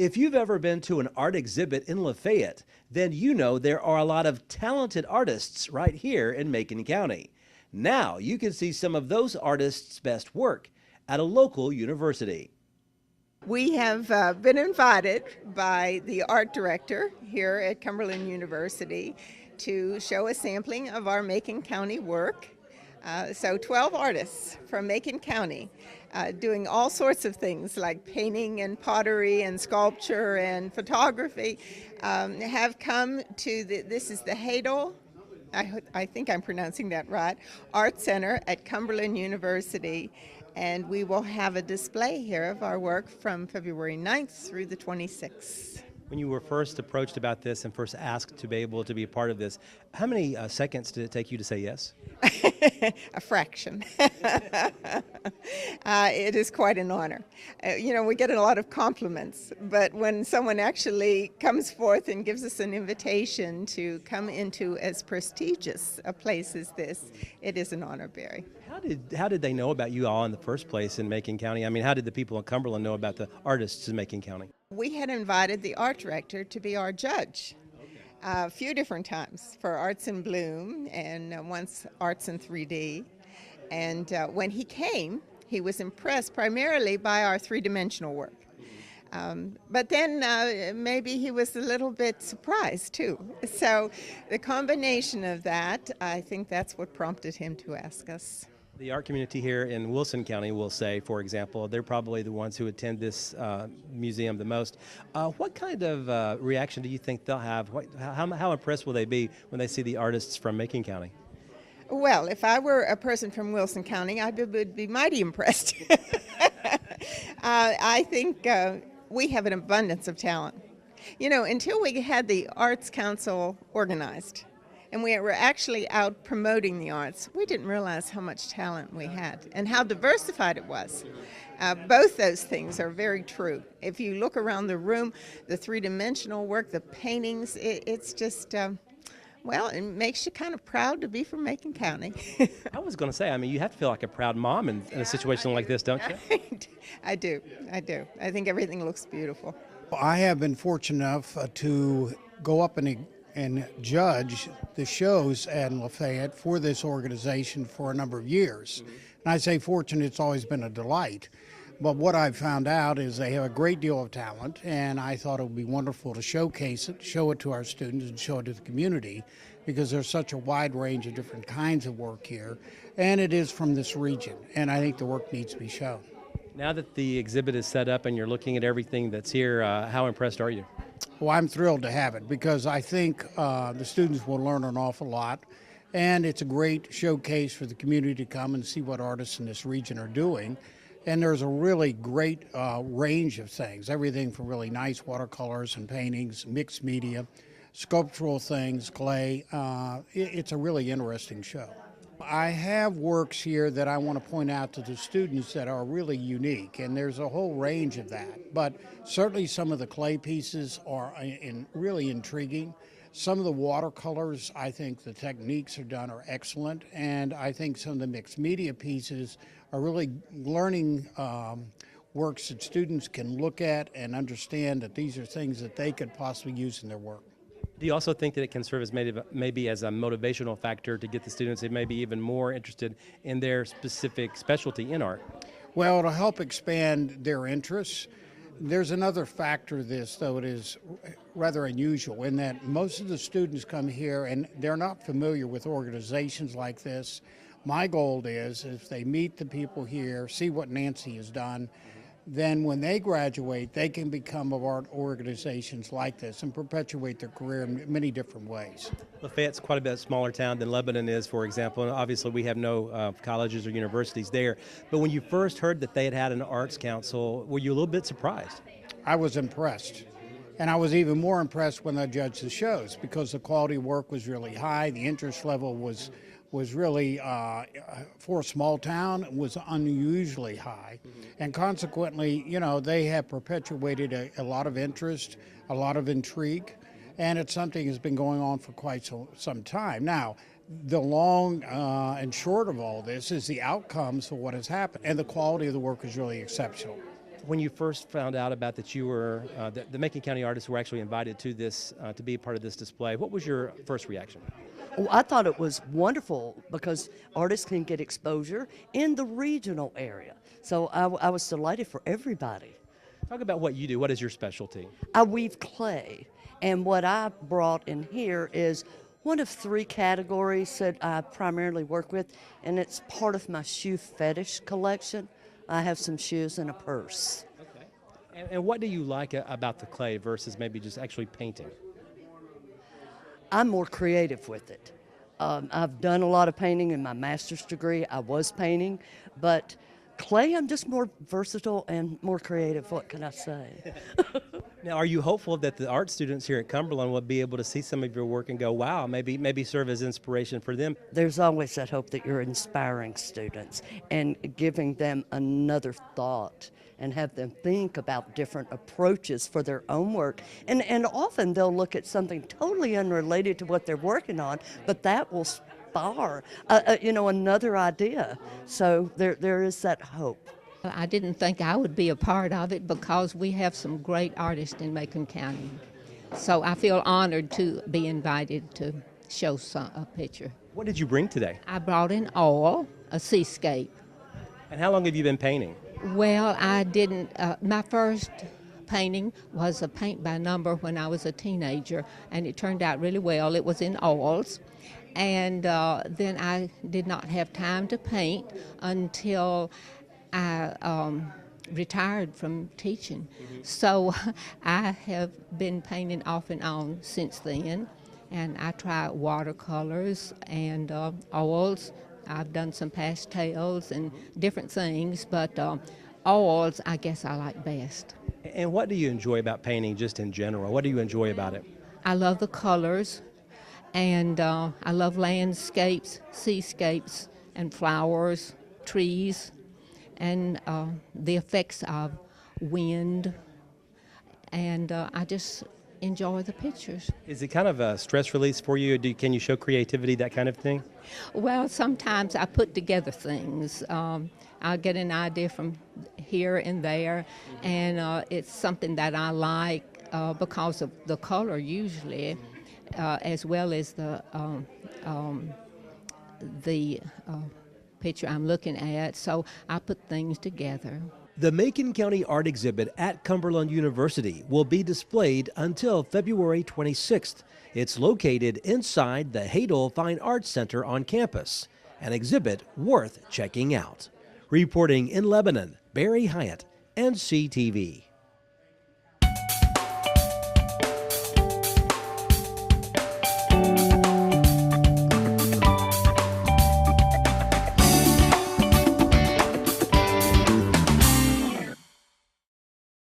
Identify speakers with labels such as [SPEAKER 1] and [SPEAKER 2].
[SPEAKER 1] If you've ever been to an art exhibit in Lafayette, then you know there are a lot of talented artists right here in Macon County. Now you can see some of those artists' best work at a local university.
[SPEAKER 2] We have been invited by the art director here at Cumberland University to show a sampling of our Macon County work. So 12 artists from Macon County doing all sorts of things like painting and pottery and sculpture and photography have come to this is the Hadel, I think I'm pronouncing that right, Art Center at Cumberland University. And we will have a display here of our work from February 9th through the 26th.
[SPEAKER 1] When you were first approached about this and first asked to be able to be a part of this, how many seconds did it take you to say yes?
[SPEAKER 2] A fraction. It is quite an honor. We get a lot of compliments, but when someone actually comes forth and gives us an invitation to come into as prestigious a place as this, it is an honor, Barry.
[SPEAKER 1] How did they know about you all in the first place in Macon County? I mean, how did the people in Cumberland know about the artists in Macon County?
[SPEAKER 2] We had invited the art director to be our judge a few different times for Arts in Bloom and once Arts in 3D. And when he came, he was impressed primarily by our three-dimensional work. But then maybe he was a little bit surprised too. So the combination of that, I think that's what prompted him to ask us.
[SPEAKER 1] The art community here in Wilson County will say, for example, they're probably the ones who attend this museum the most. What kind of reaction do you think they'll have? How impressed will they be when they see the artists from Macon County?
[SPEAKER 2] Well, if I were a person from Wilson County, I would be mighty impressed. I think we have an abundance of talent. Until we had the Arts Council organized, and we were actually out promoting the arts, we didn't realize how much talent we had and how diversified it was. Both those things are very true. If you look around the room, the three-dimensional work, the paintings, it's just, it makes you kind of proud to be from Macon County.
[SPEAKER 1] I was going to say, I mean, you have to feel like a proud mom in a situation like this, don't you?
[SPEAKER 2] I do. I think everything looks beautiful.
[SPEAKER 3] I have been fortunate enough to go up and judge the shows at Lafayette for this organization for a number of years. And I say fortunate, it's always been a delight. But what I've found out is they have a great deal of talent, and I thought it would be wonderful to showcase it, show it to our students, and show it to the community, because there's such a wide range of different kinds of work here, and it is from this region, and I think the work needs to be shown.
[SPEAKER 1] Now that the exhibit is set up and you're looking at everything that's here, how impressed are you?
[SPEAKER 3] Well, I'm thrilled to have it because I think the students will learn an awful lot, and it's a great showcase for the community to come and see what artists in this region are doing. And there's a really great range of things, everything from really nice watercolors and paintings, mixed media, sculptural things, clay. It's a really interesting show. I have works here that I want to point out to the students that are really unique, and there's a whole range of that. But certainly some of the clay pieces are really intriguing. Some of the watercolors, I think the techniques are done are excellent, and I think some of the mixed media pieces are really learning works that students can look at and understand that these are things that they could possibly use in their work.
[SPEAKER 1] Do you also think that it can serve as maybe as a motivational factor to get the students maybe even more interested in their specific specialty in art?
[SPEAKER 3] Well, it'll help expand their interests. There's another factor to this, though it is rather unusual, in that most of the students come here and they're not familiar with organizations like this. My goal is if they meet the people here, see what Nancy has done, then when they graduate, they can become of art organizations like this and perpetuate their career in many different ways.
[SPEAKER 1] Lafayette's quite a bit smaller town than Lebanon is, for example, and obviously we have no colleges or universities there. But when you first heard that they had an arts council, were you a little bit surprised?
[SPEAKER 3] I was impressed. And I was even more impressed when I judged the shows because the quality of work was really high, the interest level was really, for a small town, was unusually high. And consequently, they have perpetuated a lot of interest, a lot of intrigue, and it's something that's been going on for quite some time. Now, the long and short of all this is the outcomes of what has happened, and the quality of the work is really exceptional.
[SPEAKER 1] when you first found out about that you were, the Macon County artists were actually invited to this, to be a part of this display, what was your first reaction?
[SPEAKER 4] Oh, I thought it was wonderful because artists can get exposure in the regional area. So I was delighted for everybody.
[SPEAKER 1] Talk about what you do. What is your specialty?
[SPEAKER 4] I weave clay, and what I brought in here is one of 3 categories that I primarily work with, and it's part of my shoe fetish collection. I have some shoes and a purse.
[SPEAKER 1] Okay. And what do you like about the clay versus maybe just actually painting?
[SPEAKER 4] I'm more creative with it. I've done a lot of painting in my master's degree. I was painting, but clay, I'm just more versatile and more creative. What can I say?
[SPEAKER 1] Now, are you hopeful that the art students here at Cumberland will be able to see some of your work and go, wow, maybe serve as inspiration for them?
[SPEAKER 4] There's always that hope that you're inspiring students and giving them another thought and have them think about different approaches for their own work. And often they'll look at something totally unrelated to what they're working on, but that will spark, another idea. So there is that hope.
[SPEAKER 5] I didn't think I would be a part of it because we have some great artists in Macon County. So I feel honored to be invited to show a picture.
[SPEAKER 1] What did you bring today?
[SPEAKER 5] I brought in oil, a seascape.
[SPEAKER 1] And how long have you been painting?
[SPEAKER 5] Well, I didn't, my first painting was a paint by number when I was a teenager, and it turned out really well. It was in oils. And then I did not have time to paint until I retired from teaching. So I have been painting off and on since then, and I try watercolors and oils. I've done some pastels and different things, but oils I guess I like best.
[SPEAKER 1] And what do you enjoy about painting just in general? What do you enjoy about it?
[SPEAKER 5] I love the colors, and I love landscapes, seascapes, and flowers, trees, and the effects of wind, and I just enjoy the pictures.
[SPEAKER 1] Is it kind of a stress release for you? Can you show creativity, that kind of thing?
[SPEAKER 5] Well, sometimes I put together things. I'll get an idea from here and there, and it's something that I like because of the color usually, as well as the picture I'm looking at, so I put things together.
[SPEAKER 6] The Macon County Art Exhibit at Cumberland University will be displayed until February 26th. It's located inside the Hadel Fine Arts Center on campus, an exhibit worth checking out. Reporting in Lebanon, Barry Hyatt, NCTV.